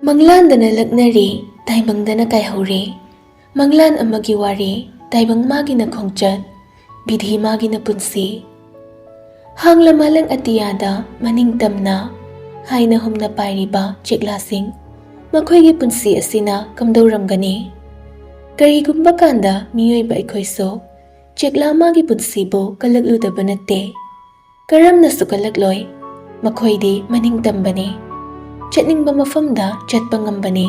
Manglandana laknari, taibangdana kaihuri. Manglan amagi wari, taibang magi na khongchat, bidhi magi na punsi. Hangla malang atiyada, maningtamna, haina humna pairiba, cheklasing, makoygi punsi asina kamdauramgani. Karigumba kanda, miyoy ba ikoyso, chekla magi punsibo kalagludaba nate. Karam na sukalagloy, makoydi maningtambani. Chatningba mafamda chatpa ngambani,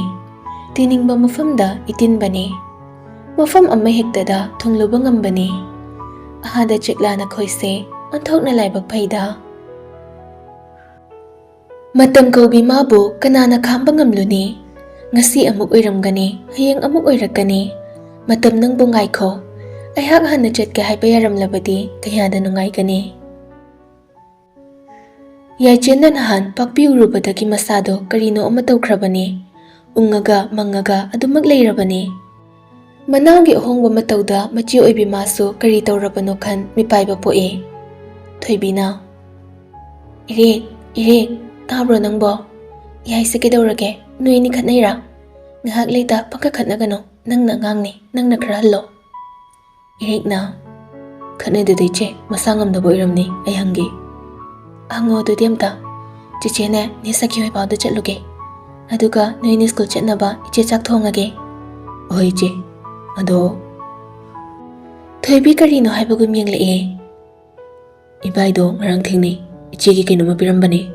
tiningba mafamda itinbani, mafam ama hektada thungluba ngambani. Ahada chekla na khoise, anthok na laibak phaida. Matam kaubi mabu kanana khamba ngamluni, ngasi amuk oiramgani, hayang amuk oirakani. Matam nang bungai ko, ayhak hana chatka haipa yaramlabadi kayada nungaigani. Yaichen na nahan pakpi urubadagi masado karino amatawkrabani, ungaga mangaga adumaglayrabani. Manawgi ahongba matawda machi oibi maso kari tawrabano khan mipaiba poe. Thoibina. Irik, tabro nangbo. Yaise kedawrage, nui ni khatnaira. Ngahak leita pagkakhatnagano, nang ngangni, nang nakrahalo. Irik na. Khatnay dadayche, masangam na boiramni, ay hanggi. Hango do diamta, chichene ni sakhi hoi pawda chatluge. Aduga noi ni school chatnaba iche chak thongage. Oi che, ado. Thoibi karino haibagum yenglae. Ibaido ngarang thingni, iche gi kainoma pirambani.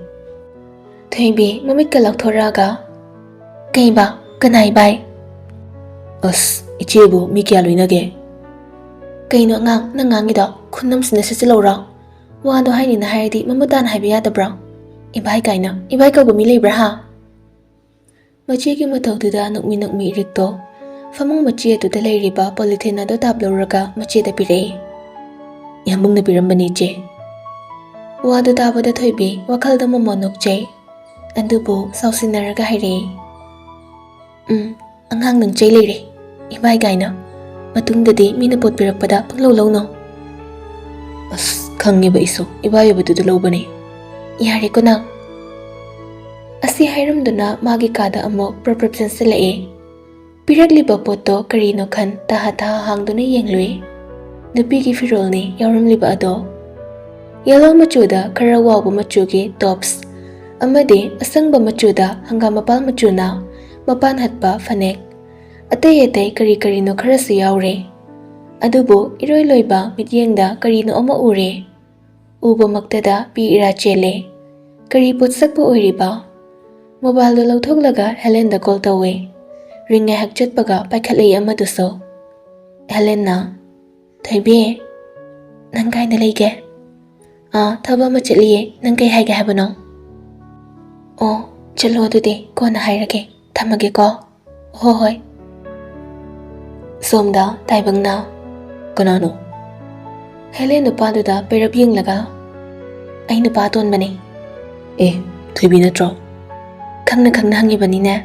Thoibi mamit ka lakthoraga. Kaiba, kanai bai. As, iche bu mi kya loinage. Kaino ngang nangangido khunnam sina sachilawra. Wado haini na haidi mamutan haiba yadabra. Ibai kaina, ibai kauba mi leibra ha. Machi matawduda nukmi irikto. Famung machi atuda leiriba polythene ado tablawraga machi da pire. Yambung na pirambani che. Wado tabada thoibi wakalda mamonok che. Andubu sausinaraga haire. Angang nang che leire. Ibai kaina. Matungdadi mina pot pirakpada panglaw no. As khangye ba iso ibayo badu lobani yare ko na asi hairamduna magi kada amo proportion selae piragli ba poto karino khan taha hangduna yenglui nupi gi firol ni yawramli ba ado yellow machuda karawa ba machugi tops amade asangba machuda hangamapal machuna mapan hatpa fanek atay karino kharasu yawre adubo iroi loiba mityengda karino ama ure uba maktada pi ira chele kari putsakpa oiriba mobile do lawthoklaga Helen da call tawe ringa hak chatpaga paikhalei amaduso Helen na thaibe nang kai na leige thaba ma chaliye nang kai haiga habano o chalo dudi ko na hairage thamage ko hoi somda taibangna kanano Helen nupaduda perab yenglaga ay nupaton bani thoibi natro khangna hangibani na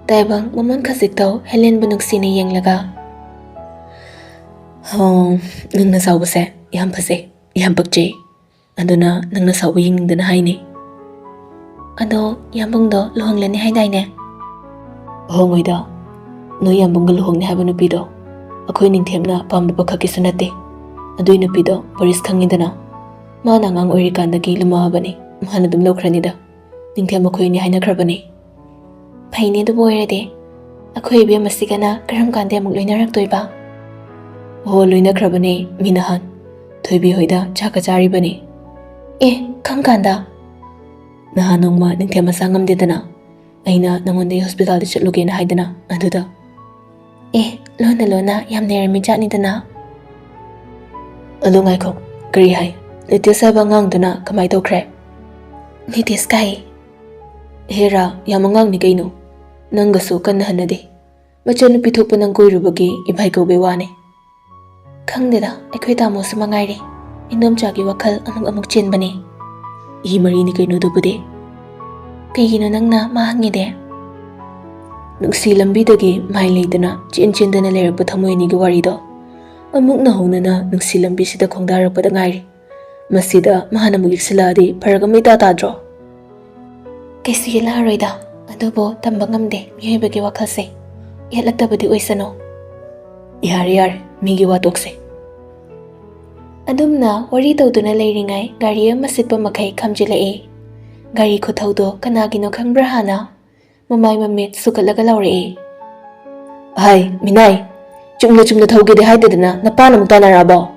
taibang mamon khasik Helen bunuksina yenglaga nangna sawbase yam phase yam pakje aduna nangna sawbu yengdana haini ado yambungdo luhanglani haidaine hongoida no yambungga luhongni haba nupido akhoi ningthemna pamba pakhaki sunate adui nupido Boris khangidana mana ngang oirikandagi lumabani mana dum lokranida ningthem akhoi ni haina khrabani phaini du boirade akhoi be masigana karam kande amuk loinarak toiba loina khrabani minahan thoibi hoida chaka chari bani khangkanda nahanongma ningthem asangam dedana aina nangonde hospital de chatluge na haidana aduda lona yam nerami jatni dana alungai ko kari hai latest aba ngangduna kamai tokre latest kai hera yamangang ni kaino nangasu kanna hanade machanu pithokpa nang koirubagi ibai ko bewane khangdeda akhoi tamo sumangai re indom chagi wakhal amuk chen bani mari ni kaino dubude kaigino nangna mahangide nungsi lambi dagi mai leidana chin-chin-dana leirappa Thamoi Anigi warido amuk na honana nungsi lambi sida khongdarappada ngairi masida mahana mugik siladi pharaga maita tadro kaisi la roida Adubo tamba ngamde miyoybagi wakhase yatlaktabadi oisano. Yare yare migi watokse. Adumna wari tawduna leiringai gari ama sitpa makai khamjilae. Gari khothaudo kanagino khangbra hana mamai mamit sukalaga laure. Hai minai chumna thauge de haidedana napana mutana rabo.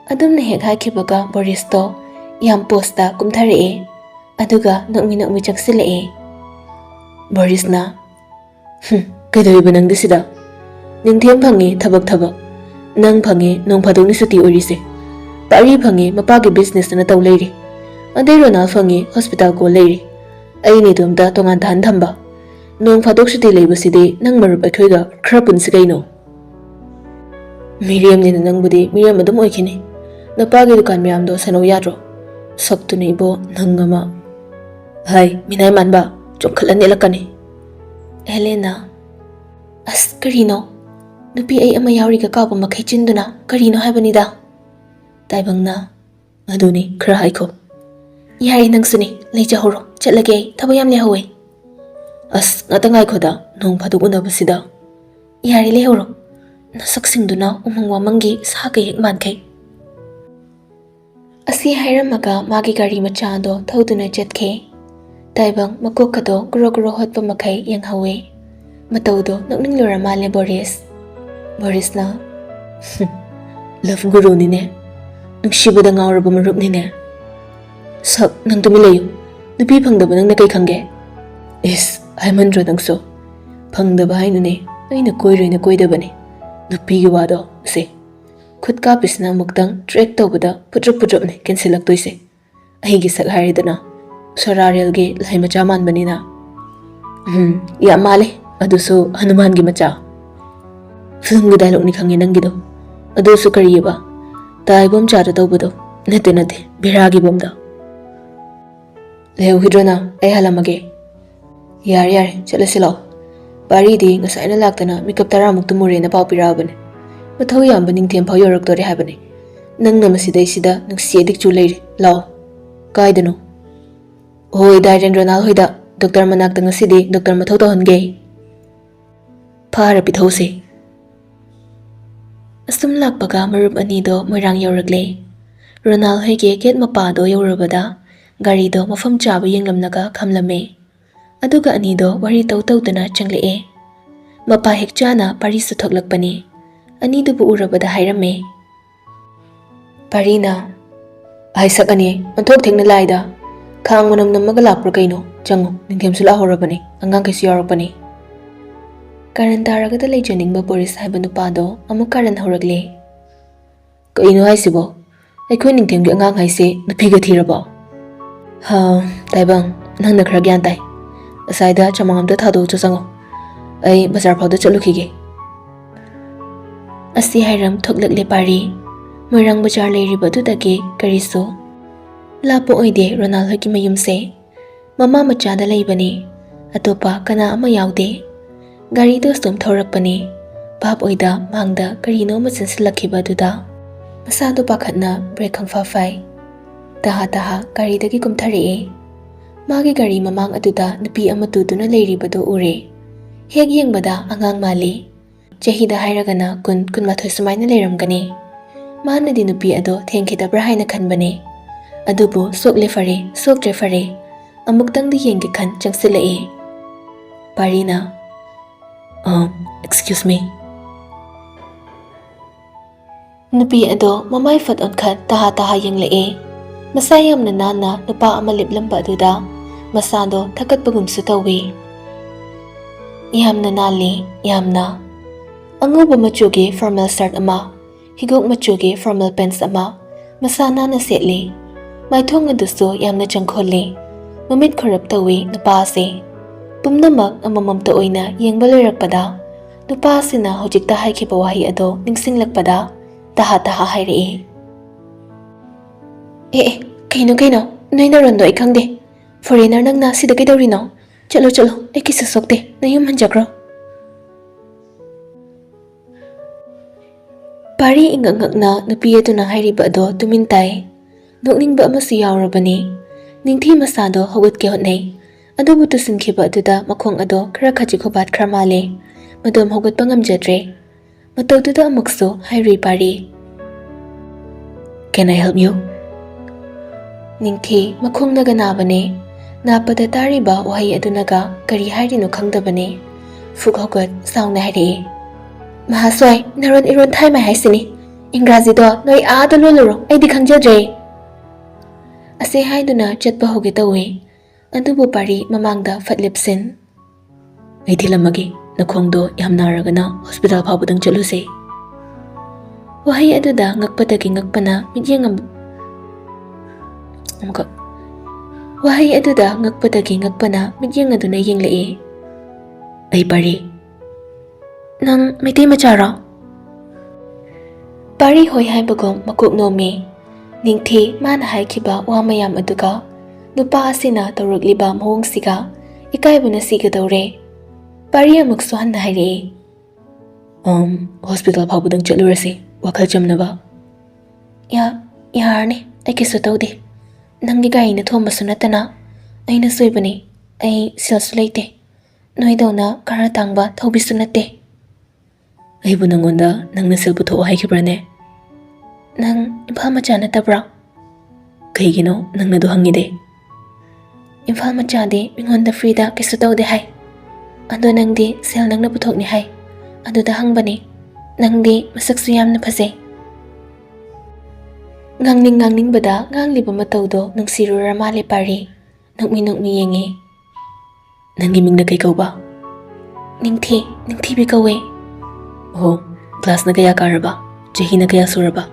Adumna hek haikibaga Boristo yam posta kumthare. Aduga nokmi chaksile. Borisna kaidoiba nang disida ningthem phangi thabak nang phangi nong phadong ni suti orise pari phangi mapagi business na taw leiri adai rona phangi hospital ko leiri ai ni domda tongan than thamba nong phadok suti leibaside nang marup akhoiga khra punsi kaino Miriam ni nang budi Miriam adum oikhini napagi dukan myam do sano yadro saktu ni bo nangama hai minai manba chokhalan elakani Helena as karino nupi ay ama yauri ka kapo makai chinduna karino haibanida taibangna aduni khra haiko yari nang suni leja horo chatlage thabayam le hawe as ngatangai khoda nong phaduk unabasida yari le horo nasaksingduna umangwa mangi sa ka hek mankai asi hairamaga magi gari macha do thauduna jetke taibang makokado gro hotpa makai yang hawe mataudo nokning lora male Borisna love guru ni ne nuksibada ngauraba marup ni ne sak nang tumi leyu nupi phangdaba nang na kai khange is aimandro nangso phangdaba hainu ne aina koiroina koidabani nupi gi wado se khut ka pisna muktang track tawbada putrup ne cancel laktoise ai gi sak haridana Sorarial ge lai macha man banina ya male adusu Hanuman gi macha film gi dialogue ni khange nang gido adusu kariyeba tai bom cha da tawbado nate biragi bomda leu hidrona ai halamage yar chalasilo bari di ngasai na laktana makeup tara muk tumure na pau pirabane mathau yam baning them phau yorak tore habane nang namasida isida nuksi edik chu leire law kaidano Hoi Dairen Ronald hoida Dr. Manak tanga sidi Dr. Mathau to honge Phara pithose Asum lakpaga marup ani do moirang yoragle Ronald hoige get mapa do yorabada gari do mafam chaba yenglamnaga khamlame aduga ani do wari tawtawdana changle mapa hekchana pari suthoklakpani ani du bu urabada hairame Parina Aisakani anthok thengna laida Khang manam namaga lapra kaino chango ningkem sula horabani angang kaisi yorapani Karan taragada leijaningba Boris haiba nupado amuk karan horagle kaino haisibo aikhoi ningtem gi angang haise nupiga thirabo ha taibang nangna khra gyan tai asaida chamangam da thado chu chango ai bazar phawda chalukhige asi hairam thoklakle pari moirang bazar leiriba dudage kariso Lapo oide Ronald hoki mayumse mama machada leibani atopa kana ama yaude gari do stum thorakpani bab oida mangda karino machansilakiba duda masado pakhatna break khangfa fai taha gari dagi kumthare magi gari mamang aduda nupi ama tuduna leiribado ure heg yengbada angang mali chahida hairagana kun mathoi sumaina leiramgani manadi nupi ado thengkhidabra haina khanbani Adubo sokle fare amuktang di yenge khan changsile Parina excuse me Nupi ado mamai fat on khat taha yengle masayam na nana nupa ama liplamba duda masado thakat pagum su tawi yamna nali yamna anguba machuge formal shirt ama higok machuge formal pants ama masana na setli Maithong aduso yamna changkhole mamit kharap tawi nupa se pumnamak amamamta oina yengba loirakpada nupa sina hojikta haikhiba wahi ado ningsinglakpada taha haire kaino noina rondo ikhangde foreigner nangna sida kaidorino chalo ai kisa sokte nayum hanjakro Pari ingangakna nupi aduna hairiba ado tumintai Nokningba amasu yaurabani ningthi masado hawat ke hotnei ꯑꯗꯨꯕꯨ ꯇꯨꯁꯤꯟꯈꯤꯕ ꯑꯗꯨꯗ ꯃꯈꯣꯡ ꯑꯗꯣ ꯈꯔ ꯈꯖꯤꯛ ꯈꯨꯕꯥꯠ ꯈꯔ ꯃꯥꯜꯂꯦ ꯃꯗꯣꯝ ꯍꯧꯒꯠꯄ ꯉꯝꯖꯗ꯭ꯔꯦ ꯃꯇꯧꯗꯨꯗ ꯑꯃꯨꯛꯁꯨ ꯍꯥꯏꯔꯨꯏ ꯄꯥꯔꯤ Can I help you? ꯅꯤꯡꯊꯤ ꯃꯈꯣꯡꯅꯒ ꯅꯥꯕꯅꯦ ꯅꯥꯞꯄꯗ ꯇꯥꯔꯤꯕ ꯋꯥꯍꯩ ꯑꯗꯨꯅꯒ ꯀꯔꯤ ꯍꯥꯏꯔꯤꯅꯣ ꯈꯪꯗꯕꯅꯦ ꯐꯨꯛ ꯍꯧꯒꯠ ꯁꯥꯎꯅ ꯍꯥꯏꯔꯛꯏ ꯃꯍꯥꯁ꯭ꯋꯥꯏ ꯅꯔꯣꯟ ꯏꯔꯣꯟ ꯊꯥꯏꯃꯥꯏ ꯍꯥꯏꯁꯤꯅꯤ ꯏꯪꯒ꯭ꯔꯥꯖꯤꯗꯣ ꯅꯣꯏ ꯑꯥꯗ ꯂꯣꯜꯂꯨꯔꯣ ꯑꯩꯗꯤ ꯈꯪꯖꯗ꯭ꯔꯦ ꯑꯁꯤ ꯍꯥꯏꯗꯨꯅ ꯆꯠꯄ ꯍꯧꯒꯦ ꯇꯧꯏ ꯑꯗꯨꯕꯨ ꯄꯥꯔꯤ ꯃꯃꯥꯡꯗ ꯐꯠ ꯂꯦꯞꯁꯤꯟ ꯑꯩ ꯊꯤꯜꯂꯝꯃꯒꯦ ꯅꯈꯣꯡꯗꯣ ꯌꯥꯝ ꯅꯥꯔꯒꯅ ꯍꯣꯁꯄꯤꯇꯥꯜ ꯐꯥꯎꯕꯗꯪ ꯆꯠꯂꯨꯁꯦ ꯋꯥꯍꯩ ꯑꯗꯨꯗ ꯉꯛꯄꯗꯒꯤ ꯉꯛꯄꯅ ꯃꯤꯠꯌꯦꯡ ꯋꯥꯍꯩ ꯑꯗꯨꯗ ꯉꯛꯄꯗꯒꯤ ꯉꯛꯄꯅ ꯃꯤꯠꯌꯦꯡ ꯑꯗꯨꯅ ꯌꯦꯡꯂꯛꯏ ꯑꯩ ꯄꯥꯔꯤ ꯅꯪ ꯃꯩꯇꯩ ꯃꯆꯥꯔꯣ ꯄꯥꯔꯤ ꯍꯣꯏ ꯍꯥꯏꯕꯒꯨꯝ ꯃꯀꯣꯛ ꯅꯣꯝꯃꯤ ꯅꯤꯡꯊꯤ ꯃꯥꯅ ꯍꯥꯏꯈꯤꯕ ꯋꯥ ꯃꯌꯥꯝ ꯑꯗꯨꯒ ꯅꯨꯄꯥ ꯑꯁꯤꯅ ꯇꯧꯔꯛꯂꯤꯕ ꯃꯑꯣꯡꯁꯤꯒ ꯏꯀꯥꯏꯕꯅ ꯁꯤꯒꯗꯧꯔꯦ ꯄꯥꯔꯤ ꯑꯃꯨꯛꯁꯨ ꯍꯟꯅ ꯍꯥꯏꯔꯛꯏ ꯍꯣꯁꯄꯤꯇꯥꯜ ꯐꯥꯎꯕꯗꯪ ꯆꯠꯂꯨꯔꯁꯤ ꯋꯥꯈꯜ ꯆꯝꯅꯕ ꯌꯥꯔꯅꯤ ꯑꯩ ꯀꯩꯁꯨ ꯇꯧꯗꯦ ꯅꯪꯒꯤ ꯒꯥꯔꯤꯅ ꯊꯣꯝꯕꯁꯨ ꯅꯠꯇꯅ ꯑꯩꯅ ꯁꯣꯏꯕꯅꯤ ꯑꯩ ꯁꯦꯜꯁꯨ ꯂꯩꯇꯦ ꯅꯣꯏꯗꯧꯅ ꯈꯔ ꯇꯥꯡꯕ ꯊꯧꯕꯤꯁꯨ ꯅꯠꯇꯦ ꯑꯩꯕꯨ ꯅꯪꯉꯣꯟꯗ ꯅꯪꯅ ꯁꯦꯜ ꯄꯨꯊꯣꯛꯑꯣ ꯍꯥꯏꯈꯤꯕ꯭ꯔꯥꯅꯦ ꯅꯪ ꯏꯝꯐꯥꯜ ꯃꯆꯥ ꯅꯠꯇꯕ꯭ꯔꯥ ꯀꯩꯒꯤꯅꯣ ꯅꯪꯅ ꯑꯗꯨ ꯍꯪꯉꯤꯗꯦ ꯏꯝꯐꯥꯜ ꯃꯆꯥꯗꯤ ꯃꯤꯉꯣꯟꯗ ꯐ꯭ꯔꯤꯗ ꯀꯩꯁꯨ ꯇꯧꯗꯦ ꯍꯥꯏ ꯑꯗꯣ ꯅꯪꯗꯤ ꯁꯦꯜ ꯅꯪꯅ ꯄꯨꯊꯣꯛꯅꯤ ꯍꯥꯏ ꯑꯗꯨꯗ ꯍꯪꯕꯅꯤ ꯅꯪꯗꯤ ꯃꯁꯛꯁꯨ ꯌꯥꯝꯅ ꯐꯖꯩ ꯉꯥꯡꯅꯤꯡꯕꯗ ꯉꯥꯡꯂꯤꯕ ꯃꯇꯧꯗꯣ ꯅꯨꯡꯁꯤꯔꯨꯔ ꯃꯥꯜꯂꯦ ꯄꯥꯔꯤ ꯅꯣꯛꯃꯤ ꯌꯦꯡꯉꯤ ꯅꯪꯒꯤ ꯃꯤꯡꯅ ꯀꯩ ꯀꯧꯕ ꯅꯤꯡꯊꯤꯕꯤ ꯀꯧꯋꯦ ꯑꯣ ꯀ꯭ꯂꯥꯁꯅ ꯀꯌꯥ ꯀꯥꯔꯕ ꯆꯍꯤꯅ ꯀꯌꯥ ꯁꯨꯔꯕ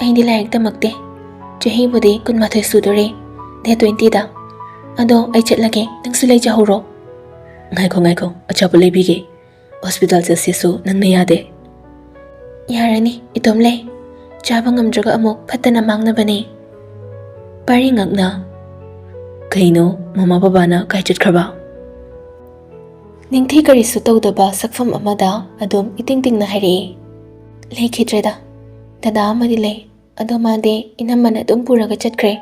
ꯑꯩꯗꯤ ꯂꯥꯏꯔꯤꯛ ꯇꯝꯃꯛꯇꯦ ꯆꯍꯤꯕꯨꯗꯤ 12 ꯁꯨꯗꯣꯔꯦ ꯗꯦꯠ 20ꯗ ꯑꯗꯣ ꯑꯩ ꯆꯠꯂꯒꯦ ꯅꯪꯁꯨ ꯂꯩꯖꯍꯧꯔꯣ ꯉꯥꯏꯈꯣ ꯑꯆꯥꯄꯣꯠ ꯂꯩꯕꯤꯒꯦ ꯍꯣꯁꯄꯤꯇꯥꯜ ꯆꯠꯁꯤꯁꯨ ꯅꯪꯅ ꯌꯥꯗꯦ ꯌꯥꯔꯅꯤ ꯏꯇꯣꯝ ꯂꯩ ꯆꯥꯕ ꯉꯝꯗ꯭ꯔꯒ ꯑꯃꯨꯛ ꯐꯠꯇꯅ ꯃꯥꯡꯅꯕꯅꯤ ꯄꯥꯔꯤ ꯉꯛꯅ ꯀꯩꯅꯣ ꯃꯃꯥ ꯕꯕꯥꯅ ꯀꯥꯏ ꯆꯠꯈ꯭ꯔꯕ ꯅꯤꯡꯊꯤ ꯀꯔꯤꯁꯨ ꯇꯧꯗꯕ ꯁꯛꯐꯝ ꯑꯃꯗ ꯑꯗꯨꯝ ꯏꯇꯤꯡ ꯇꯤꯡꯅ ꯍꯥꯏꯔꯛꯏ ꯂꯩꯈꯤꯗ꯭ꯔꯦꯗ ꯗꯗꯥ ꯑꯃꯗꯤ ꯂꯩ ꯑꯗꯣ ꯃꯥꯗꯤ ꯏꯅꯝꯃꯅ ꯑꯗꯨꯝ ꯄꯨꯔꯒ ꯆꯠꯈ꯭ꯔꯦ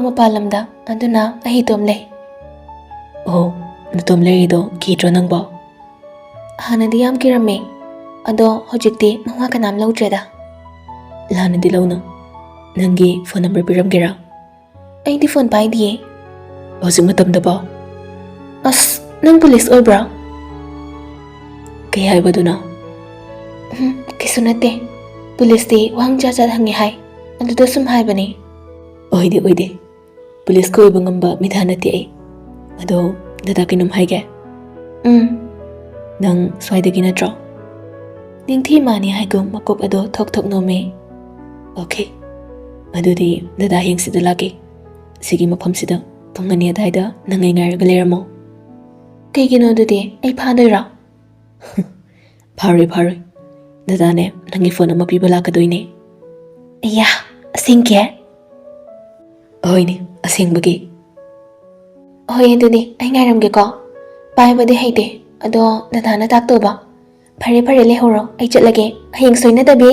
ꯃꯄꯥꯟ ꯂꯝꯗ ꯑꯗꯨꯅ ꯑꯩ ꯏꯇꯣꯝ ꯂꯩ ꯑꯣ ꯅꯇꯣꯝ ꯂꯩꯔꯤꯗꯣ ꯀꯤꯗ꯭ꯔꯣ ꯅꯪꯕꯣ ꯍꯥꯟꯅꯗꯤ ꯌꯥꯝ ꯀꯤꯔꯝꯃꯦ ꯑꯗꯣ ꯍꯧꯖꯤꯛꯇꯤ ꯃꯋꯥ ꯀꯅꯥꯝ ꯂꯧꯗ꯭ꯔꯦꯗ ꯂꯥꯟꯅꯗꯤ ꯂꯧꯅꯨ ꯅꯪꯒꯤ ꯐꯣꯟ ꯅꯝꯕꯔ ꯄꯤꯔꯝꯒꯦꯔꯥ ꯑꯩꯗꯤ ꯐꯣꯟ ꯄꯥꯏꯗꯤꯌꯦ ꯍꯧꯖꯤꯛ ꯃꯇꯝꯗꯕꯣ ꯑꯁ ꯅꯪ ꯄꯨꯂꯤꯁ ꯑꯣꯏꯕ꯭ꯔꯥ ꯀꯩ ꯍꯥꯏꯕꯗꯨꯅ ꯀꯩꯁꯨ ꯅꯠꯇꯦ ꯄꯨꯂꯤꯁꯇꯤ ꯋꯥꯍꯪ ꯖꯥꯠ ꯍꯪꯉꯦ ꯍꯥꯏ ꯑꯗꯨꯗ ꯁꯨꯝ ꯍꯥꯏꯕꯅꯤ ꯑꯣꯏꯗꯦ ꯄꯨꯂꯤꯁꯀ ꯑꯣꯏꯕ ꯉꯝꯕ ꯃꯤꯊꯥ ꯅꯠꯇꯦ ꯑꯩ ꯑꯗꯣ ꯗꯗꯥ ꯀꯩꯅꯣꯝ ꯍꯥꯏꯒꯦ ꯅꯪ ꯁ꯭ꯋꯥꯏꯗꯒꯤ ꯅꯠꯇ꯭ꯔꯣ ꯅꯤꯡꯊꯤ ꯃꯥꯅꯤ ꯍꯥꯏꯒꯨꯝ ꯃꯀꯣꯛ ꯑꯗꯣ ꯊꯣꯛ ꯅꯣꯝꯃꯤ ꯑꯣꯀꯦ ꯑꯗꯨꯗꯤ ꯗꯗꯥ ꯍꯌꯦꯡ ꯁꯤꯗ ꯂꯥꯛꯀꯦ ꯁꯤꯒꯤ ꯃꯐꯝꯁꯤꯗ ꯄꯨꯡ 2 ꯑꯗꯥꯏꯗ ꯅꯪ ꯉꯥꯏꯔꯒ ꯂꯩꯔꯝꯃꯣ ꯀꯩꯒꯤꯅꯣ ꯑꯗꯨꯗꯤ ꯑꯩ ꯐꯥꯗꯣꯏꯔꯥ ꯐꯥꯔꯣꯏ ꯗꯗꯥꯅꯦ ꯅꯪꯒꯤ ꯐꯣꯟ ꯑꯃ ꯄꯤꯕ ꯂꯥꯛꯀꯗꯣꯏꯅꯦ ꯑꯌꯥ ꯑꯁꯦꯡꯀꯤ ꯍꯣꯏꯅꯦ ꯑꯁꯦꯡꯕꯒꯤ ꯍꯣꯏ ꯑꯗꯨꯗꯤ ꯑꯩ ꯉꯥꯏꯔꯝꯒꯦꯀꯣ ꯄꯥꯏꯕꯗꯤ ꯍꯩꯇꯦ ꯑꯗꯣ ꯗꯗꯥꯅ ꯇꯥꯛꯇꯧꯕ ꯐꯔꯦ ꯂꯩꯍꯧꯔꯣ ꯑꯩ ꯆꯠꯂꯒꯦ ꯍꯌꯦꯡ ꯁꯣꯏꯅꯗꯕꯤ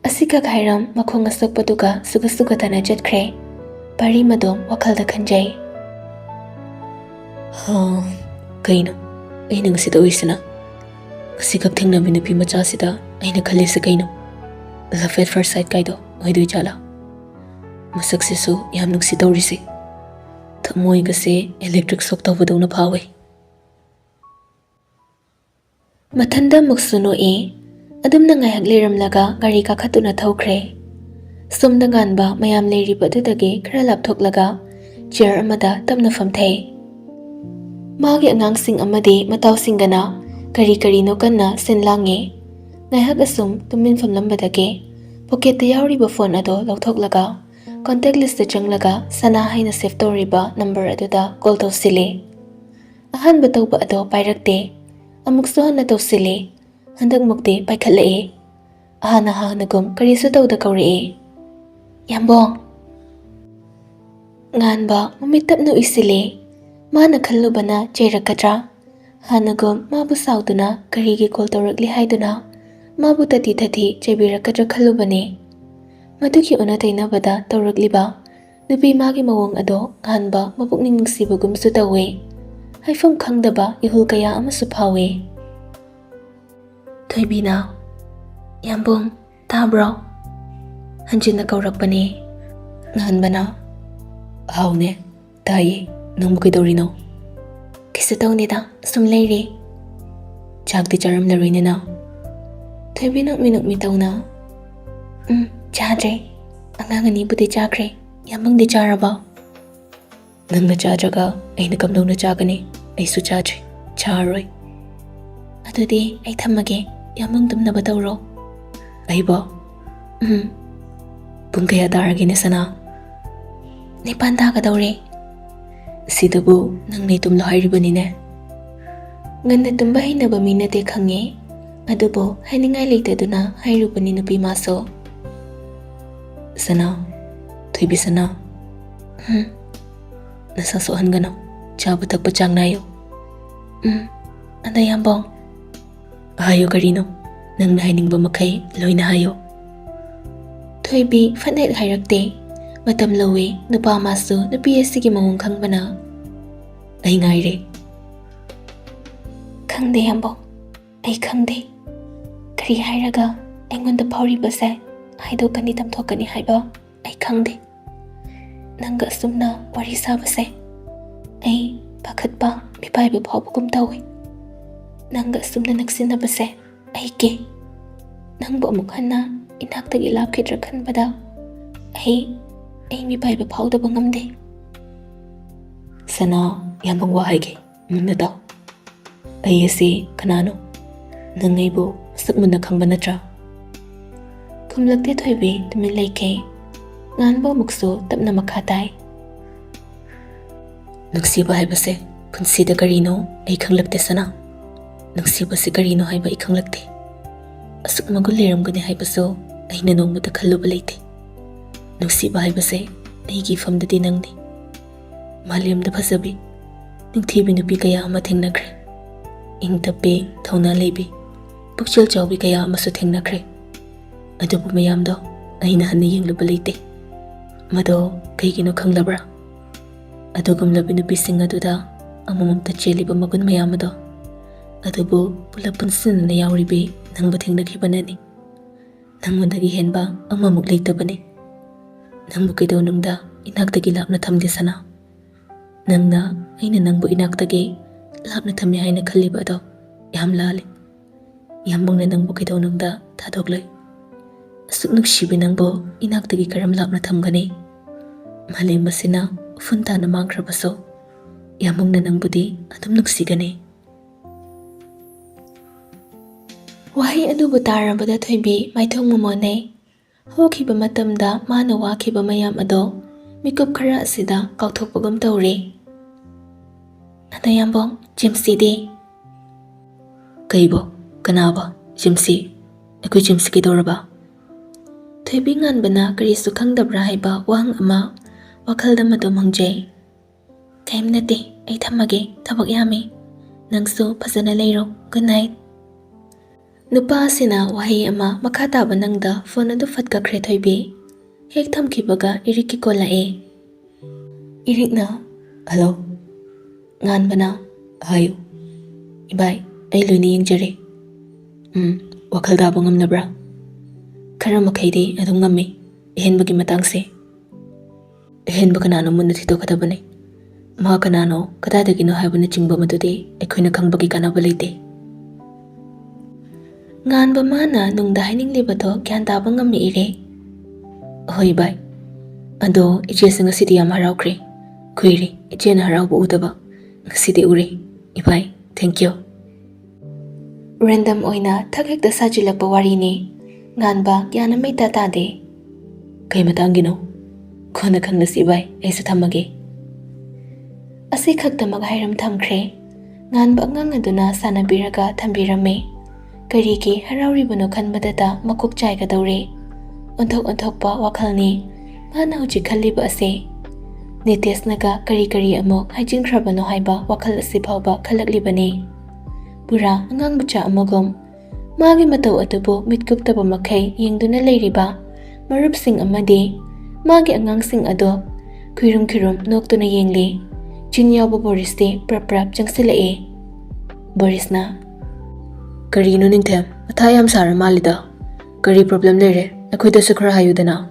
ꯑꯁꯤꯈꯛ ꯍꯥꯏꯔꯝ ꯃꯈꯣꯡ ꯑꯁꯣꯛꯄꯗꯨꯒ ꯁꯨꯒꯠꯇꯅ ꯆꯠꯈ꯭ꯔꯦ ꯄꯥꯔꯤ ꯃꯗꯣꯝ ꯋꯥꯈꯜꯗ ꯈꯟꯖꯩ ꯀꯩꯅꯣ ꯑꯩꯅ ꯉꯁꯤ ꯇꯧꯔꯤꯁꯤꯅ ꯉꯁꯤꯈꯛ ꯊꯦꯡꯅꯕꯤ ꯅꯨꯄꯤ ꯃꯆꯥꯁꯤꯗ ꯑꯩꯅ ꯈꯜꯂꯤꯁꯦ ꯀꯩꯅꯣ ꯂꯚ ꯑꯦꯠ ꯐꯥꯔꯁ ꯁꯥꯏꯠ ꯀꯥꯏꯗꯣ ꯑꯣꯏꯗꯣꯏ ꯖꯥꯠꯂꯥ ꯃꯁꯛꯁꯤꯁꯨ ꯌꯥꯝ ꯅꯨꯡꯁꯤ ꯇꯧꯔꯤꯁꯦ ꯊꯃꯣꯏꯒꯁꯦ ꯏꯂꯦꯛꯇ꯭ꯔꯤꯛ ꯁꯣꯛ ꯇꯧꯕꯗꯧꯅ ꯐꯥꯎꯋꯦ ꯃꯊꯟꯗ ꯑꯃꯨꯛꯁꯨ ꯅꯣꯛꯏ ꯑꯗꯨꯝꯅ ꯉꯥꯏꯍꯥꯛ ꯂꯩꯔꯝꯂꯒ ꯒꯥꯔꯤ ꯀꯥꯈꯠꯇꯨꯅ ꯊꯧꯈ꯭ꯔꯦ ꯁꯨꯝꯅ ꯉꯥꯟꯕ ꯃꯌꯥꯝ ꯂꯩꯔꯤꯕ ꯑꯗꯨꯗꯒꯤ ꯈꯔ ꯂꯥꯞꯊꯣꯛꯂꯒ ꯆꯤꯌꯔ ꯑꯃꯗ ꯇꯞꯅ ꯐꯝꯊꯩ ꯃꯥꯒꯤ ꯑꯉꯥꯡꯁꯤꯡ ꯑꯃꯗꯤ ꯃꯇꯥꯎꯁꯤꯡꯒꯅ ꯀꯔꯤꯅꯣ ꯀꯟꯅ ꯁꯤꯟ ꯂꯥꯡꯉꯤ ꯉꯥꯏꯍꯥꯛ ꯑꯁꯨꯝ ꯇꯨꯃꯤꯟ ꯐꯝꯂꯝꯕꯗꯒꯤ ꯄꯣꯀꯦꯠꯇ ꯌꯥꯎꯔꯤꯕ ꯐꯣꯟ ꯑꯗꯣ ꯂꯧꯊꯣꯛꯂꯒ ꯀꯣꯟꯇꯦꯛ ꯂꯤꯁꯇ ꯆꯪꯂꯒ ꯁꯅꯥ ꯍꯥꯏꯅ ꯁꯦꯞ ꯇꯧꯔꯤꯕ ꯅꯝꯕꯔ ꯑꯗꯨꯗ ꯀꯣꯜ ꯇꯧꯁꯤꯜꯂꯤ ꯑꯍꯥꯟꯕ ꯇꯧꯕ ꯑꯗꯣ ꯄꯥꯏꯔꯛꯇꯦ ꯑꯃꯨꯛꯁꯨ ꯍꯟꯅ ꯇꯧꯁꯤꯜꯂꯤ ꯍꯟꯗꯛꯃꯨꯛꯇꯤ ꯄꯥꯏꯈꯠꯂꯛꯏ ꯍꯥꯟꯅꯒꯨꯝ ꯀꯔꯤꯁꯨ ꯇꯧꯗ ꯀꯧꯔꯛꯏ ꯌꯥꯝꯕꯣꯡ ꯉꯥꯟꯕ ꯃꯃꯤꯠ ꯇꯞꯅ ꯎꯏꯁꯤꯜꯂꯤ ꯃꯥꯅ ꯈꯜꯂꯨꯕꯅ ꯆꯩꯔꯛꯀꯗ꯭ꯔꯥ ꯍꯥꯟꯅꯒꯨꯝ ꯃꯥꯕꯨ ꯁꯥꯎꯗꯨꯅ ꯀꯔꯤꯒꯤ ꯀꯣꯜ ꯇꯧꯔꯛꯂꯤ ꯍꯥꯏꯗꯨꯅ ꯃꯥꯕꯨ ꯇꯊꯤ ꯆꯩꯕꯤꯔꯛꯀꯗ꯭ꯔꯥ ꯈꯜꯂꯨꯕꯅꯤ ꯃꯗꯨꯒꯤ ꯑꯣꯟꯅ ꯇꯩꯅꯕꯗ ꯇꯧꯔꯛꯂꯤꯕ Nupi magi mawong ado nganba mapukning nungsibagumsu tawe. Haifam khangdaba ihul kaya amasu phawe. Thoibina, Yambung, tabro? Hanjinna kaurakpani. Nganbana, haune, taye, nangbu kaidorino. Kisa taunida, sum leiri. Chakti charam larinina. Thoibina minuk mitauna. Chadre. Angangani budi chakre. Yambung di charaba. Nangna chajaga, aina kamdongna chagani. Aisu chadre. Charoi. Adudi, ay thamage. Yambung tumnaba tauro. Aibo. Pung kaya daragi ni sana. Nipan dagadawre. Sidabu nang naitumlo hairibani ne. Nganda tumba hinaba minate khange. Adubo hainingai leitaduna hairubani nupi maso. Sana. Thoibi sana. Nasasohan gano. Chaba takpa chang nayo. Anda Yambong. Hayo karino. Nang nahiningba makai loy na hayo. Thoibi fanait hairakte. Matam lawe nupa maso nupi asigi mawong khangbana. Ay ngaire. Khangde Yambong. Ay khangde. Kari hairaga aingonda phauribase haido kani tamthokani haiba ay khangde. Nanga sumna wari sabase ay pakhatpa mipaiba phawbugum tawi. Nanga sumna naksinabase ay ke. Nangbo amuk hanna inaktagi lapkhidra khanbada ay mipaiba phawdaba ngamde. Sana Yambong wahaige muna daw. Ay asi kanano nangaybo sakmuna khangba natra. Kumlakte Thoibi tumin laike. Nganba mukso tapna makhatay. Nagsiba haibase punsida karino ay khanglakte sana. Nagsiba si karino haiba ay khanglakte. Asuk magul liramgani haibaso ay nanongmata khalluba leite. Nagsiba haibase naigi famdadi nangni. Maliyamda phasabi ningthibi nupi kaya ama thengnakre. Ingtapi thawna leibi pukchil chawbi kaya amasu thengnakre. Adubu mayamdo aina hanna yengluba leite. Mado kaigino khanglabra. Adugumlabi nupising aduda amamamta cheliba magun mayamado. Adubu pulap punsin na yawribi nangba thengnakibanani. Nangmundagi henba amamuk leitabani. Nangbu kaidaw nungda inaktagi lapna thamdi sana. Nangna aina nangbu inaktagi lapna thamni haina khalliba ado yam lali. Yambong na nangbu kaidaw nungda thadoglay. Asuk nugsibi nangbo inaktagi karam lapna thamgani. Malay masina ufunta na mangkrabaso. Yambong na nangbudi adum nugsigani. Wahi adubu tarabada Thoibi maithong mamonay. Hokiba matamda mana wakiba mayam ado mikup khara asida kauthokpagum tawre. Ada Yambong Jimsi di. Kaibo kanaba Jimsi. Aku Jimsi kidoraba. Thoibi nganbana karisu khangdabra haiba wahang ama wakhalda mado mangjay. Kaim nate ay thamage thabak yami. Nangso phasana leiro. Good night. Nupa asina wahi ama makhataba nangda phone adu fatkakre Thoibi. Hek thamkibaga iriki ko lae. Irikna. Hello. Nganbana. Hayo. Ibai ay luni yengjare. Wakhalda ngamnabra. Khara makhaidi adum ngami. Ihenbagi matangse. Ihenba kanano muna thidokadabane. Ma kanano kadadagino haibana chingba madudi aikhoina khangbagi kanaba leite. Nganba mana nungda haininglebato gyan taba ngami ire. Hoi bai. Ado iche sa ngasidi yam haraukre. Kuiri iche na harauba udaba. Ngasidi uri. Ibai, thank you. Random oina thakhekta sajilakpa wari ni. Nganba gyana maita tade. Kay matangino. Kona khanglasi ibai aisu thamage. Asi khakta maghairam thamkre. Nganba angang aduna sanabiraga thambirame. Karigi harauribano khanbadata makuk chaigadawre. Onthokpa wakhalni mana huji khalliba ase. Nitesnaga kari amok haijinkrabano haiba wakhal ase phawba khalaklibane. Pura angang bucha amagom magi matau atubu mitkuptaba makhai yengduna leiriba marupsing amadi magi angangsing ado Khuirum noktuna yengli. Chin yauba Borisdi prap changsilai. Borisna. Karino ningthem matha yam sara malida. Kari problem lere akhoida sukhra hayudana.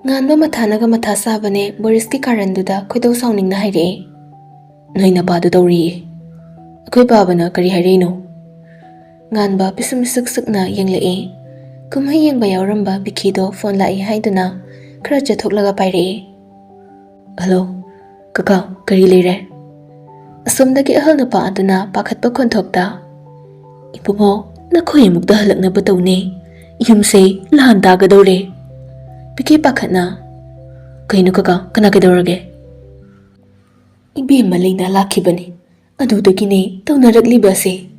Nganba mathanaga matha sabane Boriski karanduda khoidau sauningna haire. Noina padu tawri. Akhoi babana kari hareino. Nganba pisum suk-sukna yenglai. Kumhai yengba yauramba bikido phone lai haiduna khara chathok paire. Hello, kaka kari lere. Asomdagi ahal napa aduna pakhatpa khonthokta. Ipumo nakhoi mukta halakna batawne. Yumse lahan tagadawre. Biki pakhatna. Kaino kaka kana kedawrage? Ibema leina lakhibani. Adudagine tawnarakliba se.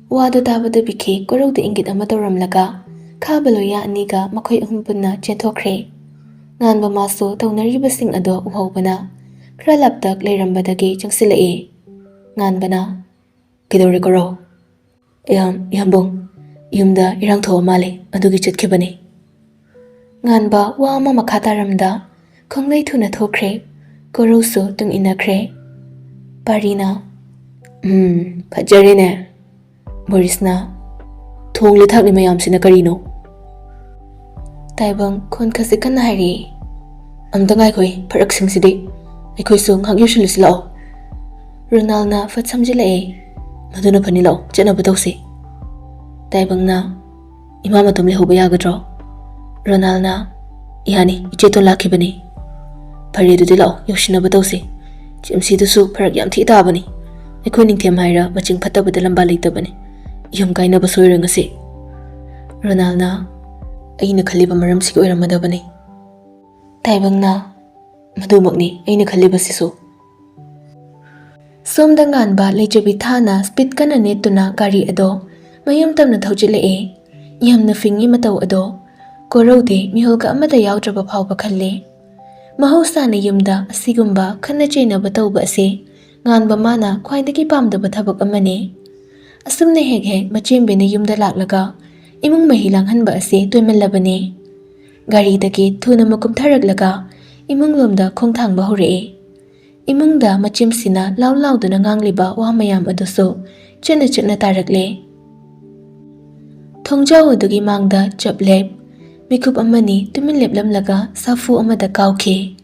Wado tabada biki korauda ingit ama tawramlaga khabaloya aniga makhoi ahum punna chenthokre. Nganba maso tawnaribasing ado uhawbana khara laptak leirambadagi changsilai. Nganbana kedawre koro. Yambong yumda irang thowa male adugi chatkibani. Nganba wa ama makha taramda khonglai thuna thokre. Korosu tung inakre. Parina. Phajarene. Borisna. Thongli thakni mayamsina karino. Taibang khon khasikan hari. Amta ngaikoi pharaksingsidi. Aikoi su ngak yushilisi lao. Ronalna fat samjilai. Maduna phani lao chenaba tawsi. Taibangna. Ima matum lehoba yagadro. Ronalna. Yani icheton lakhibani. Phari dudi lao yoshinaba tawsi. Chimsi dusu pharak yam thi tabani. Aikoi ningthem haira maching phatabada lamba leitabani. Yum kainaba soirang asi. Ronalna. Aina khaliba maram sigi oiramadabani. Taibangna. Madumakni aina khaliba sisu. Somda nganba leijabi thana speed kana netuna gari ado mayam tamna thawjilai. Yamna fingi mataw ado koraude miholga amada yawdraba phawba khalle. Mahosana yumda asigumba khana chainaba tawba ase nganba mana khwaidagi pamdaba thabak amane. Asumne hek machembene yumda laklaga imung mahilang hanba ase toimallabane. Gari dagi thuna makum tharaglaga imung lomda khongthangba hore. Imungda machimsina law-lawduna ngangliba wa mayam aduso chana tarakle. Thongjaw adugi mangda chaplep mikup amani tumin leplamlaga safu amada kawke.